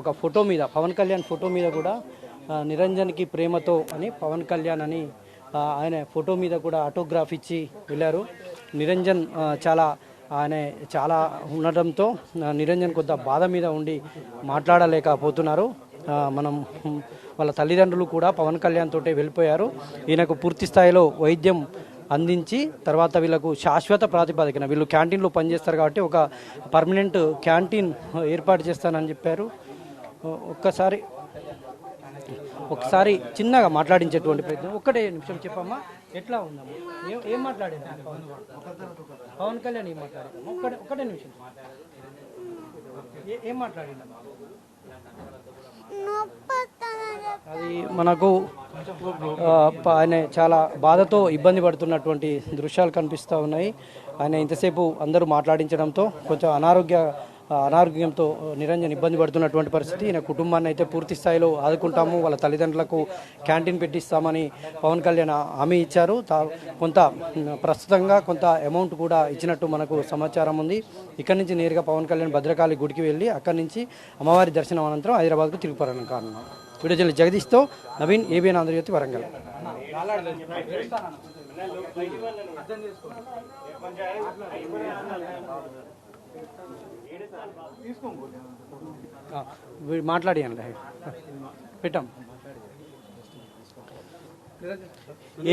ఒక ఫోటో మీద పవన్ కళ్యాణ్ ఫోటో మీద కూడా నిరంజన్కి ప్రేమతో అని పవన్ కళ్యాణ్ అని ఆయన ఫోటో మీద కూడా ఆటోగ్రాఫ్ ఇచ్చి వెళ్ళారు. నిరంజన్ చాలా ఉండడంతో నిరంజన్ కొంత బాధ మీద ఉండి మాట్లాడలేకపోతున్నారు. మనం వాళ్ళ తల్లిదండ్రులు కూడా పవన్ కళ్యాణ్ తోటే వెళ్ళిపోయారు. ఈయనకు పూర్తి స్థాయిలో వైద్యం అందించి తర్వాత వీళ్ళకు శాశ్వత ప్రాతిపదికన వీళ్ళు క్యాంటీన్లో పనిచేస్తారు కాబట్టి ఒక పర్మనెంట్ క్యాంటీన్ ఏర్పాటు చేస్తానని చెప్పారు. ఒకసారి చిన్నగా మాట్లాడించేటువంటి ప్రయత్నం. ఒక్కటే నిమిషం చెప్పమ్మా, ఎట్లా ఉందమ్మా? ఏం మాట్లాడారు పవన్ కళ్యాణ్? ఏం మాట్లాడారు? ఒక్కటే నిమిషం. ఏం మాట్లాడిందమ్మా? అది మనకు ఆయన చాలా బాధతో ఇబ్బంది పడుతున్నటువంటి దృశ్యాలు కనిపిస్తూ ఉన్నాయి. ఆయన ఇంతసేపు అందరూ మాట్లాడించడంతో కొంచెం అనారోగ్యంతో నిరంజన్ ఇబ్బంది పడుతున్నటువంటి పరిస్థితి. ఈయన కుటుంబాన్ని అయితే పూర్తి స్థాయిలో ఆదుకుంటాము, వాళ్ళ తల్లిదండ్రులకు క్యాంటీన్ పెట్టిస్తామని పవన్ కళ్యాణ్ హామీ ఇచ్చారు. ప్రస్తుతంగా కొంత అమౌంట్ కూడా ఇచ్చినట్టు మనకు సమాచారం ఉంది. ఇక్కడి నుంచి నేరుగా పవన్ కళ్యాణ్ భద్రకాళి గుడికి వెళ్ళి అక్కడి నుంచి అమ్మవారి దర్శనం అనంతరం హైదరాబాద్కు తిరుగుపడడం కారణం. వీడియో జగదీష్తో నవీన్, ఏబిఎన్ ఆంధ్రజ్యోతి, వరంగల్. మాట్లాడియండి పెట్టాం.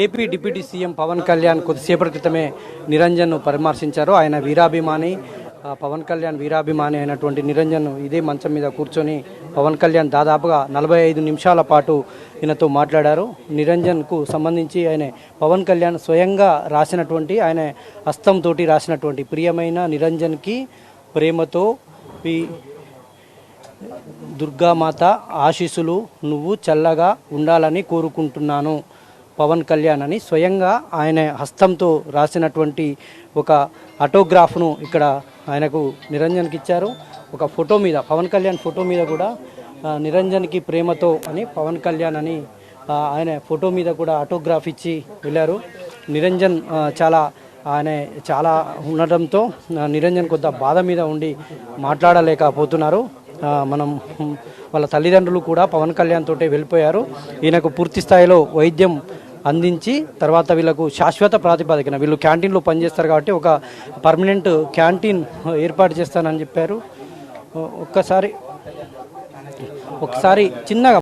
AP deputy CM Pawan Kalyan కొద్దిసేపటి క్రితమే నిరంజన్ను పరామర్శించారు. ఆయన వీరాభిమాని, పవన్ కళ్యాణ్ వీరాభిమాని అయినటువంటి నిరంజన్ ఇదే మంచం మీద కూర్చొని పవన్ కళ్యాణ్ దాదాపుగా 45 నిమిషాల పాటు ఈయనతో మాట్లాడారు. నిరంజన్కు సంబంధించి ఆయన పవన్ కళ్యాణ్ స్వయంగా రాసినటువంటి, ఆయన హస్తంతో రాసినటువంటి ప్రియమైన నిరంజన్కి ప్రేమతో దుర్గామాత ఆశీస్సులు, నువ్వు చల్లగా ఉండాలని కోరుకుంటున్నాను పవన్ కళ్యాణ్ అని స్వయంగా ఆయన హస్తంతో రాసినటువంటి ఒక ఆటోగ్రాఫ్ను ఇక్కడ ఆయనకు నిరంజన్కి ఇచ్చారు. ఒక ఫోటో మీద పవన్ కళ్యాణ్ ఫోటో మీద కూడా నిరంజన్కి ప్రేమతో అని పవన్ కళ్యాణ్ అని ఆయన ఫోటో మీద కూడా ఆటోగ్రాఫ్ ఇచ్చి వెళ్ళారు. నిరంజన్ చాలా ఉండడంతో నిరంజన్ కొంత బాధ మీద ఉండి మాట్లాడలేకపోతున్నారు. మనం వాళ్ళ తల్లిదండ్రులు కూడా పవన్ కళ్యాణ్ తోటే వెళ్ళిపోయారు. ఈయనకు పూర్తి స్థాయిలో వైద్యం అందించి తర్వాత వీళ్ళకు శాశ్వత ప్రాతిపదికన వీళ్ళు క్యాంటీన్లో పనిచేస్తారు కాబట్టి ఒక పర్మనెంట్ క్యాంటీన్ ఏర్పాటు చేస్తానని చెప్పారు. ఒకసారి చిన్నగా